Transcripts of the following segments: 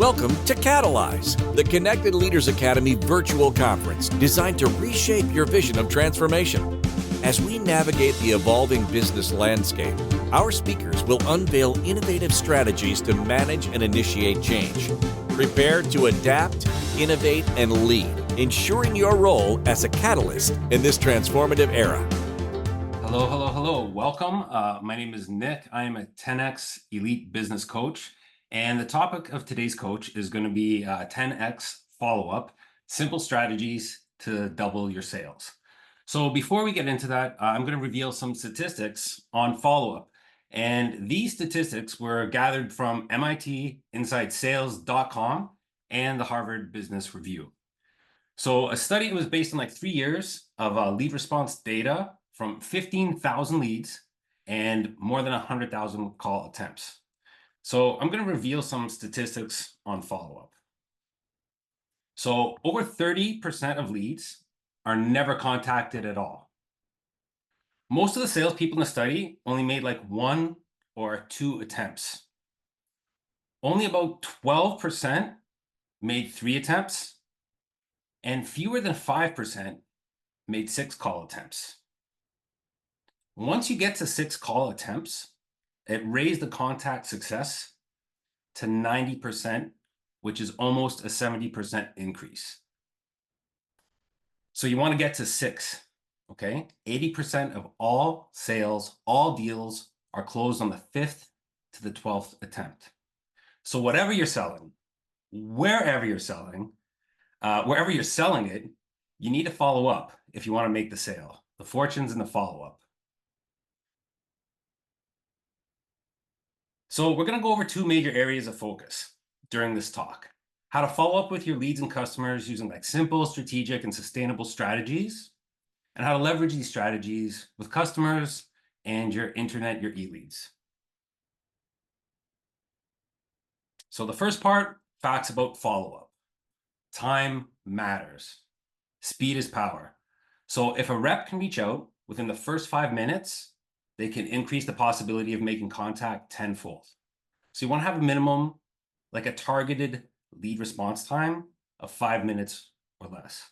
Welcome to Catalyze, the Connected Leaders Academy virtual conference designed to reshape your vision of transformation. As we navigate the evolving business landscape, our speakers will unveil innovative strategies to manage and initiate change. Prepare to adapt, innovate, and lead, ensuring your role as a catalyst in this transformative era. Hello, hello, hello. Welcome. My name is Nick. I am a 10X Elite Business Coach. And the topic of today's coach is going to be 10X follow-up, simple strategies to double your sales. So before we get into that, I'm going to reveal some statistics on follow-up. And these statistics were gathered from MIT, InsideSales.com, and the Harvard Business Review. So a study was based on 3 years of lead response data from 15,000 leads and more than 100,000 call attempts. So I'm going to reveal some statistics on follow-up. So over 30% of leads are never contacted at all. Most of the salespeople in the study only made 1 or 2 attempts. Only about 12% made 3 attempts, and fewer than 5% made 6 call attempts. Once you get to 6 call attempts, it raised the contact success to 90%, which is almost a 70% increase. So you want to get to 6, okay? 80% of all sales, all deals are closed on the 5th to the 12th attempt. So whatever you're selling, wherever you're selling it, you need to follow up if you want to make the sale. The fortune's in the follow-up. So we're going to go over 2 major areas of focus during this talk. How to follow up with your leads and customers using simple, strategic, and sustainable strategies, and how to leverage these strategies with customers and your internet, your e-leads. So the first part, facts about follow-up. Time matters. Speed is power. So if a rep can reach out within the first 5 minutes, they can increase the possibility of making contact tenfold. So you want to have a minimum, a targeted lead response time of 5 minutes or less.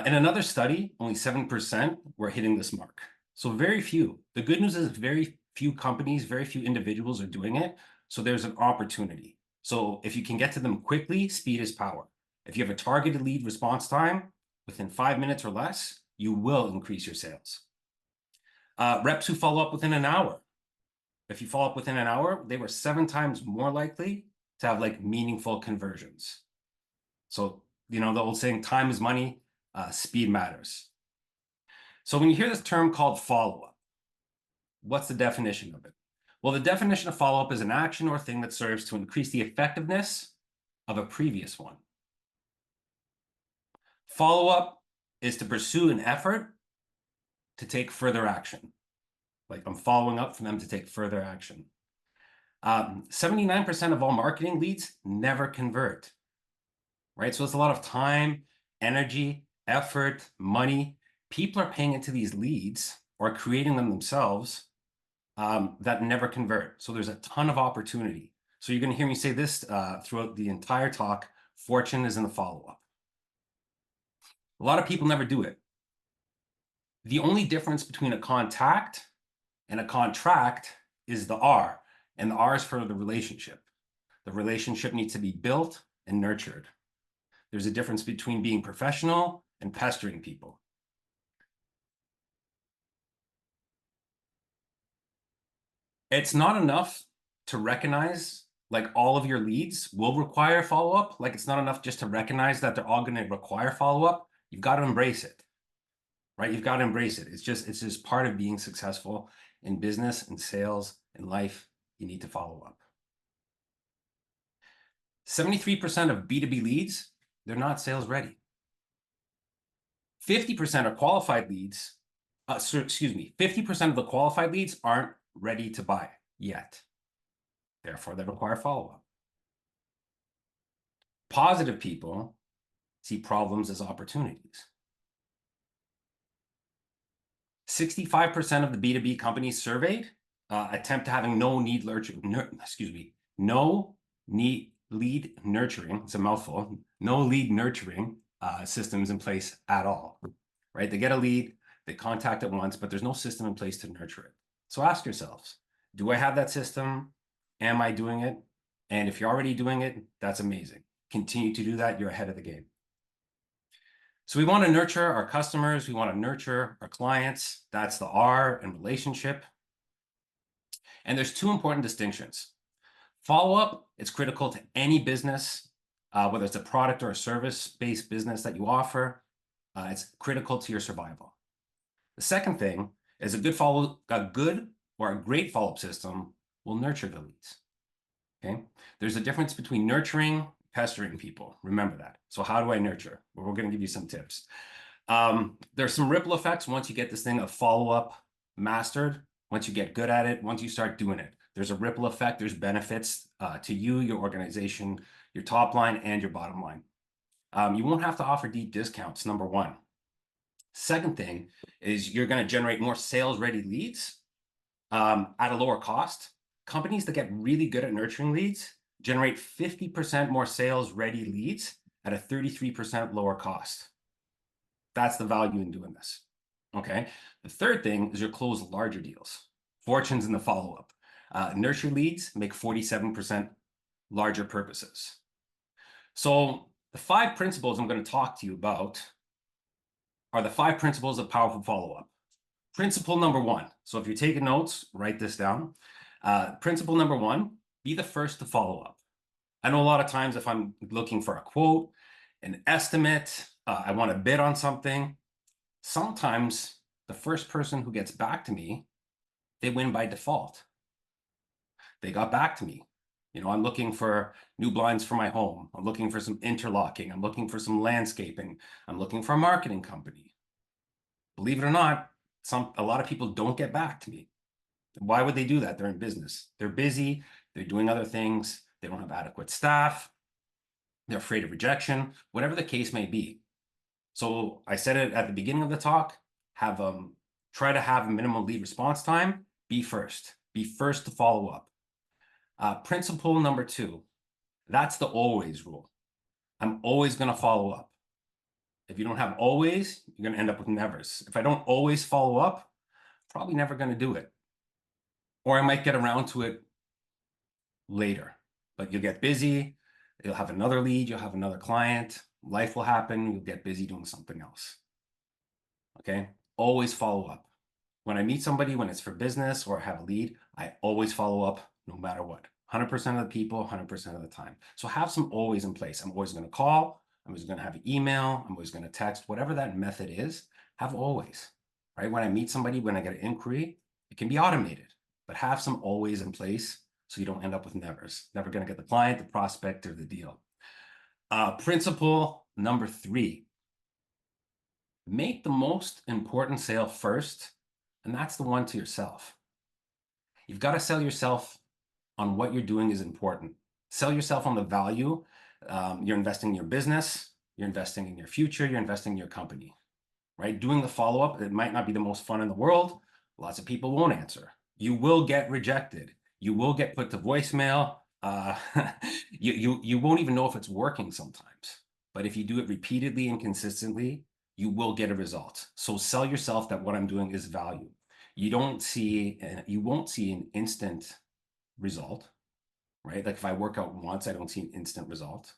In another study, only 7% were hitting this mark. So very few. The good news is very few companies, very few individuals are doing it. So there's an opportunity. So if you can get to them quickly, speed is power. If you have a targeted lead response time within 5 minutes or less, you will increase your sales. Reps who follow up within an hour. If you follow up within an hour, they were 7 times more likely to have meaningful conversions. So, the old saying, time is money, speed matters. So when you hear this term called follow-up, what's the definition of it? Well, the definition of follow-up is an action or thing that serves to increase the effectiveness of a previous one. Follow-up is to pursue an effort to take further action. I'm following up for them to take further action. 79% of all marketing leads never convert, right? So it's a lot of time, energy, effort, money. People are paying into these leads or creating them themselves that never convert. So there's a ton of opportunity. So you're going to hear me say this throughout the entire talk. Fortune is in the follow-up. A lot of people never do it. The only difference between a contact and a contract is the R, and the R is for the relationship. The relationship needs to be built and nurtured. There's a difference between being professional and pestering people. It's not enough to recognize all of your leads will require follow-up. It's not enough just to recognize that they're all going to require follow-up. You've got to embrace it. Right? You've got to embrace it. It's just part of being successful in business and sales and life. You need to follow up. 73% of B2B leads, they're not sales ready. 50% are qualified leads. 50% of the qualified leads aren't ready to buy yet. Therefore, they require follow-up. Positive people see problems as opportunities. 65% of the B2B companies surveyed attempt to having no need lead nurturing, it's a mouthful, no lead nurturing systems in place at all, right? They get a lead, they contact it once, but there's no system in place to nurture it. So ask yourselves, do I have that system? Am I doing it? And if you're already doing it, that's amazing. Continue to do that, you're ahead of the game. So we want to nurture our customers, we want to nurture our clients. That's the R in relationship. And there's two important distinctions. Follow-up, it's critical to any business, whether it's a product or a service-based business that you offer. It's critical to your survival. The second thing is a good or a great follow-up system will nurture the leads. Okay, there's a difference between nurturing, pestering people. Remember that. So how do I nurture? Well, we're going to give you some tips. There's some ripple effects once you get this thing of follow-up mastered. Once you get good at it, once you start doing it, there's a ripple effect. There's benefits to you, your organization, your top line, and your bottom line. You won't have to offer deep discounts, number one. Second thing is you're going to generate more sales-ready leads at a lower cost. Companies that get really good at nurturing leads generate 50% more sales-ready leads at a 33% lower cost. That's the value in doing this. Okay. The third thing is you'll close larger deals. Fortunes in the follow-up. Nurture leads make 47% larger purposes. So the 5 principles I'm going to talk to you about are the 5 principles of powerful follow-up. Principle number 1. So if you're taking notes, write this down. Principle number 1, be the first to follow up. I know a lot of times if I'm looking for a quote, an estimate, I want to bid on something, sometimes the first person who gets back to me, they win by default. They got back to me. You know, I'm looking for new blinds for my home. I'm looking for some interlocking. I'm looking for some landscaping. I'm looking for a marketing company. Believe it or not, a lot of people don't get back to me. Why would they do that? They're in business. They're busy. They're doing other things. They don't have adequate staff. They're afraid of rejection, whatever the case may be. So I said it at the beginning of the talk, try to have a minimum lead response time. Be first to follow up. Principle number 2, that's the always rule. I'm always going to follow up. If you don't have always, you're going to end up with nevers. If I don't always follow up, probably never going to do it. Or I might get around to it later, but you'll get busy. You'll have another lead. You'll have another client. Life will happen. You'll get busy doing something else. Okay. Always follow up. When I meet somebody, when it's for business or have a lead, I always follow up no matter what. 100% of the people, 100% of the time. So have some always in place. I'm always going to call. I'm always going to have an email. I'm always going to text. Whatever that method is, have always. Right? When I meet somebody, when I get an inquiry, it can be automated, but have some always in place so you don't end up with nevers. Never going to get the client, the prospect, or the deal. Principle number 3. Make the most important sale first, and that's the one to yourself. You've got to sell yourself on what you're doing is important. Sell yourself on the value. You're investing in your business, you're investing in your future, you're investing in your company, right? Doing the follow-up, it might not be the most fun in the world. Lots of people won't answer. You will get rejected. You will get put to voicemail. You won't even know if it's working sometimes. But if you do it repeatedly and consistently, you will get a result. So sell yourself that what I'm doing is value. You won't see an instant result, right? Like if I work out once, I don't see an instant result.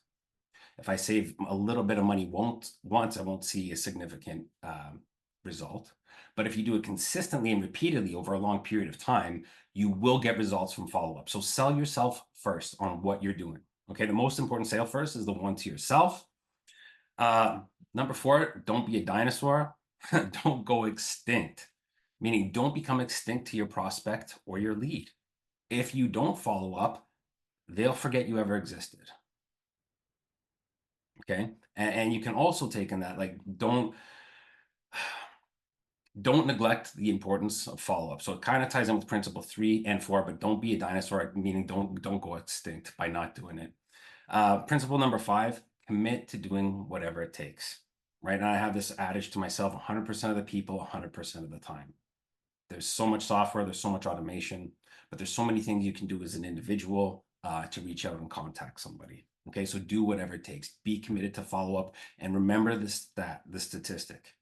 If I save a little bit of money once, I won't see a significant result. But if you do it consistently and repeatedly over a long period of time, you will get results from follow-up. So sell yourself first on what you're doing. Okay, the most important sale first is the one to yourself. Number 4, don't be a dinosaur. Don't go extinct, meaning don't become extinct to your prospect or your lead. If you don't follow up, they'll forget you ever existed. Okay. And you can also take in that, like, don't neglect the importance of follow-up. So it kind of ties in with principle 3 and 4, but don't be a dinosaur, meaning don't go extinct by not doing it. Principle number 5, commit to doing whatever it takes, right? And I have this adage to myself, 100% of the people, 100% of the time. There's so much software, there's so much automation, but there's so many things you can do as an individual to reach out and contact somebody. Okay, so do whatever it takes. Be committed to follow up, and remember the statistic.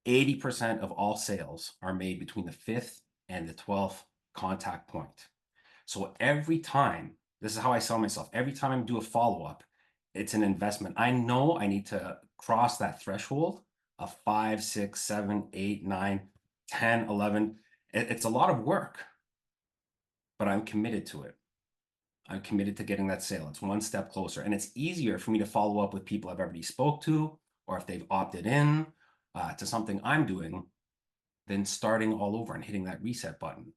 80% of all sales are made between the 5th and the 12th contact point. So every time, this is how I sell myself. Every time I do a follow-up, it's an investment. I know I need to cross that threshold of 5, 6, 7, 8, 9, 10, 11. It's a lot of work, but I'm committed to it. I'm committed to getting that sale. It's one step closer. And it's easier for me to follow up with people I've already spoke to, or if they've opted in to something I'm doing, than starting all over and hitting that reset button,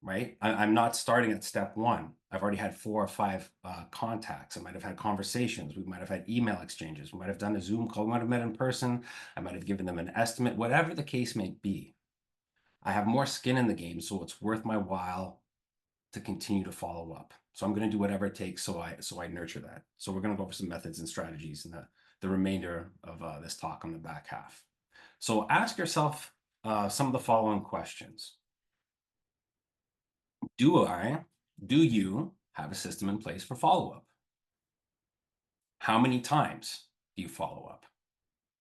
right? I'm not starting at step one. I've already had 4 or 5 contacts. I might have had conversations. We might have had email exchanges. We might have done a Zoom call. We might have met in person. I might have given them an estimate, whatever the case may be. I have more skin in the game, so it's worth my while to continue to follow up. So I'm going to do whatever it takes so I nurture that. So we're going to go over some methods and strategies in the remainder of this talk on the back half. So ask yourself some of the following questions. Do you have a system in place for follow-up? How many times do you follow up?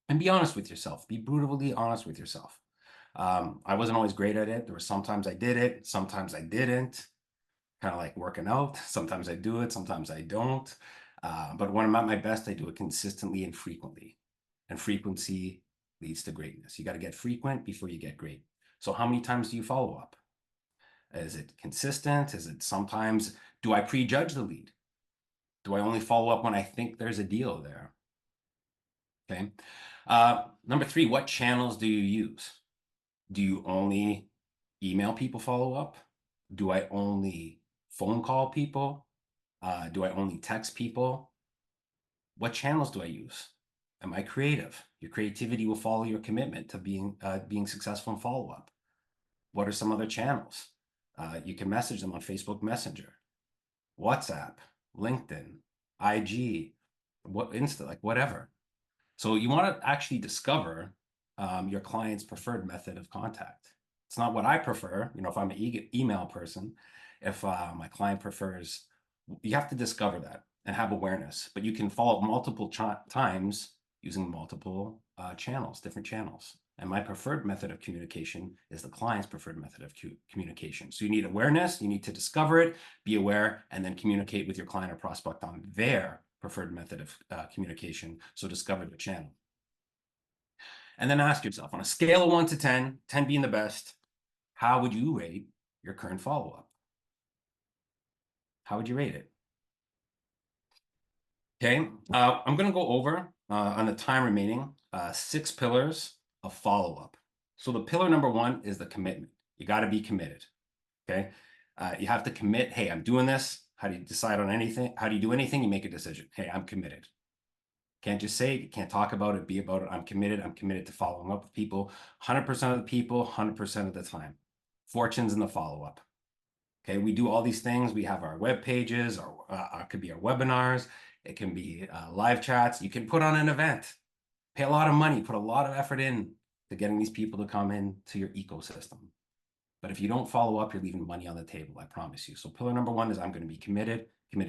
And be honest with yourself. Be brutally honest with yourself. I wasn't always great at it. There were sometimes I did it, sometimes I didn't. Kind of like working out. Sometimes I do it, sometimes I don't. But when I'm at my best, I do it consistently and frequently. And frequency leads to greatness. You got to get frequent before you get great. So how many times do you follow up? Is it consistent? Is it sometimes, do I prejudge the lead? Do I only follow up when I think there's a deal there? Okay. Number 3, what channels do you use? Do you only email people follow up? Do I only phone call people? Do I only text people? What channels do I use? Am I creative? Your creativity will follow your commitment to being successful in follow-up. What are some other channels? You can message them on Facebook Messenger, WhatsApp, LinkedIn, IG, Insta, like whatever. So you want to actually discover your client's preferred method of contact. It's not what I prefer. You know, if I'm an email person, if my client prefers, you have to discover that and have awareness. But you can follow up multiple times using multiple channels, different channels. And my preferred method of communication is the client's preferred method of communication. So you need awareness, you need to discover it, be aware, and then communicate with your client or prospect on their preferred method of communication. So discover the channel. And then ask yourself, on a scale of 1 to 10, 10 being the best, how would you rate your current follow-up? How would you rate it? Okay, I'm going to go over on the time remaining 6 pillars of follow-up. So the pillar number 1 is the commitment. You got to be committed. Okay, you have to commit. Hey, I'm doing this. How do you decide on anything? How do you do anything? You make a decision. Hey, I'm committed. Can't just say it. You can't talk about it. Be about it. I'm committed. I'm committed to following up with people. 100% of the people, 100% of the time. Fortunes in the follow-up. Okay, we do all these things. We have our web pages, or it could be our webinars. It can be live chats. You can put on an event, pay a lot of money, put a lot of effort in to getting these people to come into your ecosystem. But if you don't follow up, you're leaving money on the table, I promise you. So pillar number 1 is I'm going to be committed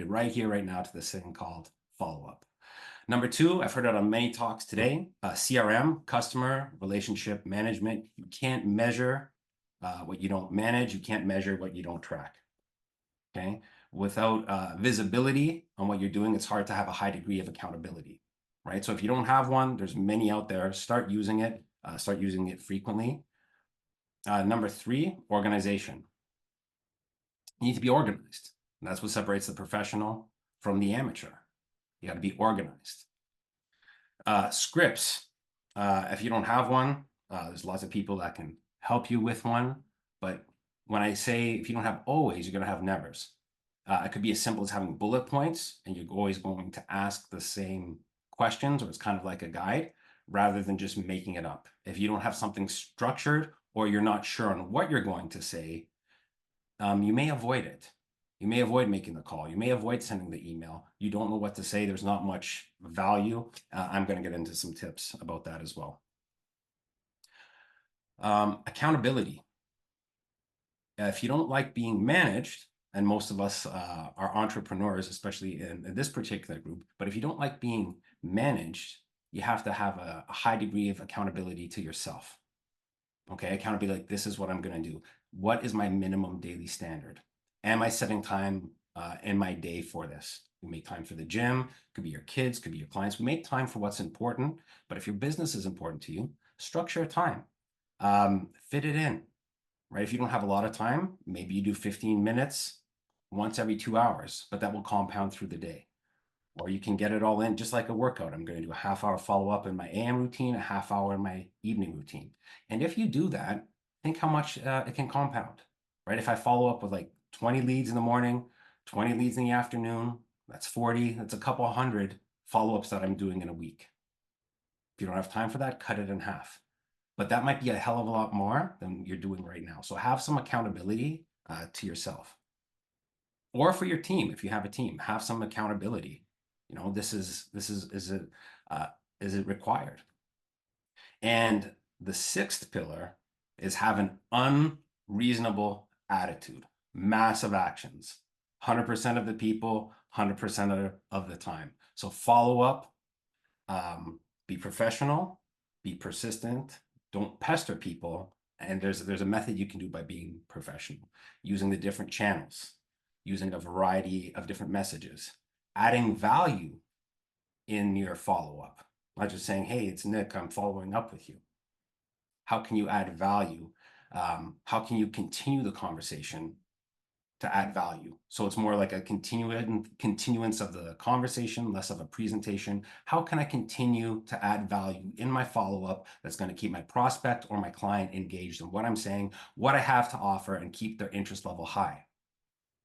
right here, right now to this thing called follow-up. Number 2, I've heard it on many talks today, CRM, customer relationship management. You can't measure what you don't manage. You can't measure what you don't track. Okay, without visibility on what you're doing, it's hard to have a high degree of accountability, right? So if you don't have one, there's many out there. Start using it frequently. Number 3, organization. You need to be organized. And that's what separates the professional from the amateur. You got to be organized. Scripts. If you don't have one, there's lots of people that can help you with one. But when I say if you don't have always, you're going to have nevers. It could be as simple as having bullet points, and you're always going to ask the same questions, or it's kind of like a guide, rather than just making it up. If you don't have something structured, or you're not sure on what you're going to say, you may avoid it. You may avoid making the call. You may avoid sending the email. You don't know what to say. There's not much value. I'm going to get into some tips about that as well. Accountability. If you don't like being managed, and most of us are entrepreneurs, especially in this particular group. But if you don't like being managed, you have to have a high degree of accountability to yourself. Okay, accountability, like this is what I'm going to do. What is my minimum daily standard? Am I setting time in my day for this? We make time for the gym, could be your kids, could be your clients. We make time for what's important. But if your business is important to you, structure a time, fit it in, right? If you don't have a lot of time, maybe you do 15 minutes once every 2 hours, but that will compound through the day. Or you can get it all in just like a workout. I'm going to do a half-hour follow-up in my AM routine, a half-hour in my evening routine. And if you do that, think how much it can compound, right? If I follow up with like 20 leads in the morning, 20 leads in the afternoon, that's 40, that's a couple hundred follow-ups that I'm doing in a week. If you don't have time for that, cut it in half. But that might be a hell of a lot more than you're doing right now. So have some accountability to yourself. Or for your team, if you have a team, have some accountability. You know, is it required? And the sixth pillar is have an unreasonable attitude, massive actions, 100% of the people, 100% of the time. So follow up, be professional, be persistent, don't pester people. And there's a method you can do by being professional, using the different channels, using a variety of different messages, adding value in your follow-up, not just saying, hey, it's Nick, I'm following up with you. How can you add value? How can you continue the conversation to add value? So it's more like a continuance of the conversation, less of a presentation. How can I continue to add value in my follow-up that's going to keep my prospect or my client engaged in what I'm saying, what I have to offer, and keep their interest level high?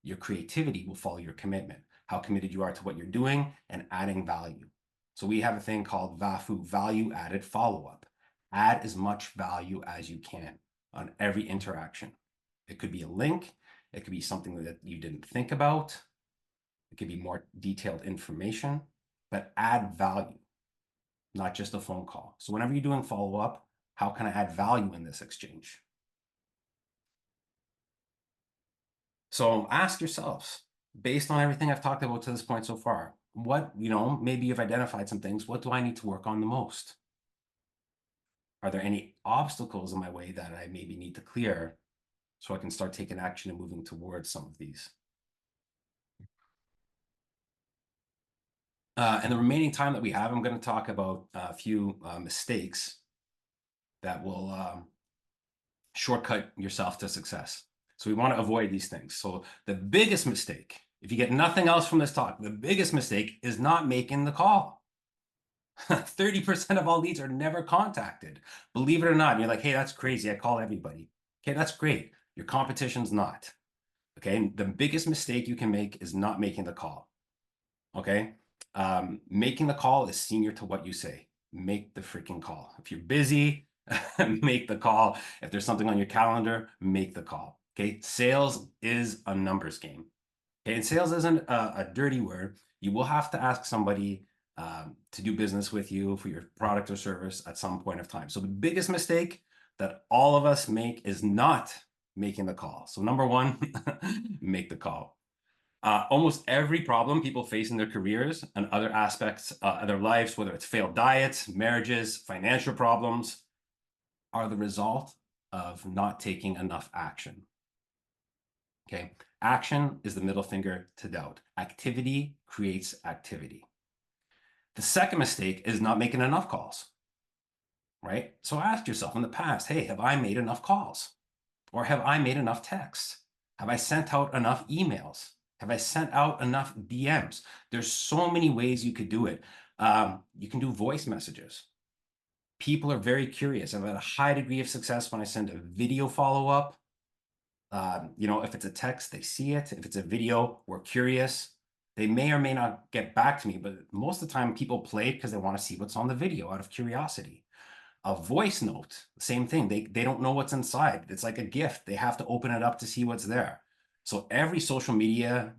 Your creativity will follow your commitment, how committed you are to what you're doing and adding value. So we have a thing called VAFU, value added follow-up. Add as much value as you can on every interaction. It could be a link. It could be something that you didn't think about. It could be more detailed information, but add value, not just a phone call. So whenever you're doing follow-up, how can I add value in this exchange? So ask yourselves, based on everything I've talked about to this point so far, what, maybe you've identified some things. What do I need to work on the most? Are there any obstacles in my way that I maybe need to clear so I can start taking action and moving towards some of these? And the remaining time that we have, I'm going to talk about a few mistakes that will shortcut yourself to success. So we want to avoid these things. So the biggest mistake, if you get nothing else from this talk, the biggest mistake is not making the call. 30% of all leads are never contacted. Believe it or not, you're like, hey, that's crazy. I call everybody. Okay, that's great. Your competition's not. Okay, the biggest mistake you can make is not making the call. Okay, making the call is senior to what you say. Make the freaking call. If you're busy, make the call. If there's something on your calendar, make the call. Okay, sales is a numbers game. Okay, and sales isn't a dirty word. You will have to ask somebody to do business with you for your product or service at some point of time. So the biggest mistake that all of us make is not making the call. So number one, make the call. Almost every problem people face in their careers and other aspects of their lives, whether it's failed diets, marriages, financial problems, are the result of not taking enough action. Okay, action is the middle finger to doubt. Activity creates activity. The second mistake is not making enough calls, right? So ask yourself in the past, hey, have I made enough calls? Or have I made enough texts? Have I sent out enough emails? Have I sent out enough DMs? There's so many ways you could do it. You can do voice messages. People are very curious. I've had a high degree of success when I send a video follow-up. If it's a text, they see it. If it's a video, we're curious. They may or may not get back to me, but most of the time people play because they want to see what's on the video out of curiosity. A voice note, same thing. They don't know what's inside. It's like a gift. They have to open it up to see what's there. So every social media,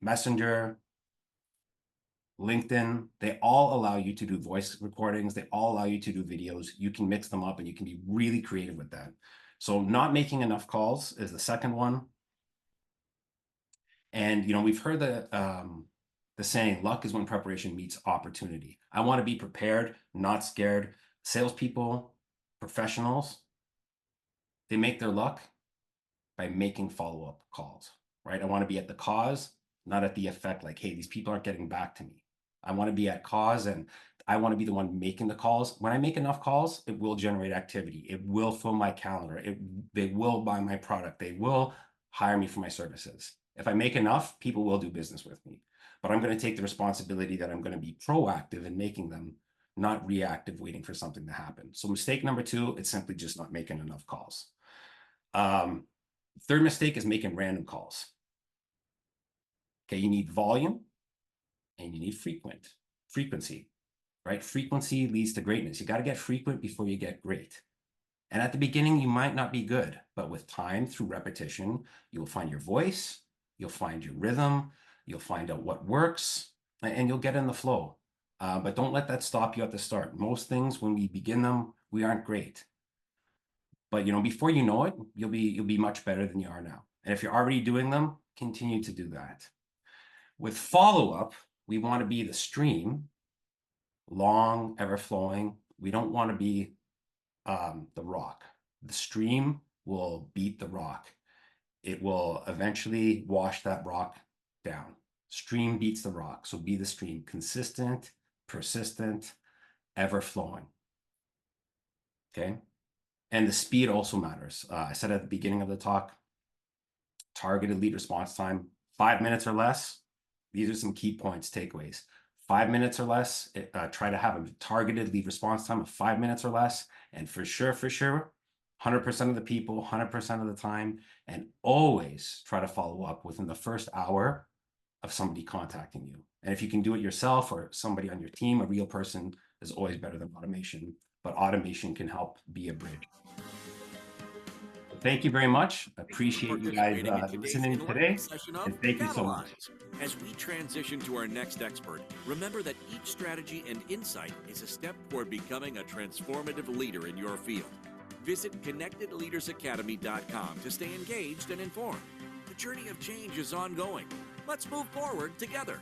Messenger, LinkedIn, they all allow you to do voice recordings. They all allow you to do videos. You can mix them up and you can be really creative with that. So not making enough calls is the second one. And, we've heard the saying, luck is when preparation meets opportunity. I want to be prepared, not scared. Salespeople, professionals, they make their luck by making follow-up calls, right? I want to be at the cause, not at the effect, like, hey, these people aren't getting back to me. I want to be at cause, and I want to be the one making the calls. When I make enough calls, it will generate activity. It will fill my calendar. They will buy my product. They will hire me for my services. If I make enough, people will do business with me. But I'm going to take the responsibility that I'm going to be proactive in making them, not reactive, waiting for something to happen. So mistake number 2, it's simply just not making enough calls. Third mistake is making random calls. Okay, you need volume and you need frequency, right? Frequency leads to greatness. You got to get frequent before you get great. And at the beginning, you might not be good, but with time, through repetition, you'll find your voice, you'll find your rhythm, you'll find out what works, and you'll get in the flow. But don't let that stop you at the start. Most things, when we begin them, we aren't great. But before you know it, you'll be much better than you are now. And if you're already doing them, continue to do that. With follow-up, we want to be the stream, long, ever flowing. We don't want to be the rock. The stream will beat the rock. It will eventually wash that rock down. Stream beats the rock. So be the stream, consistent, persistent, ever flowing. Okay. And the speed also matters. I said at the beginning of the talk, targeted lead response time, 5 minutes or less. These are some key points, takeaways. 5 minutes or less, try to have a targeted lead response time of 5 minutes or less. And for sure, 100% of the people, 100% of the time, and always try to follow up within the first hour of somebody contacting you. And if you can do it yourself or somebody on your team, a real person is always better than automation, but automation can help be a bridge. Thank you very much. Appreciate you guys listening today. And thank you so much. As we transition to our next expert, remember that each strategy and insight is a step toward becoming a transformative leader in your field. Visit connectedleadersacademy.com to stay engaged and informed. The journey of change is ongoing. Let's move forward together.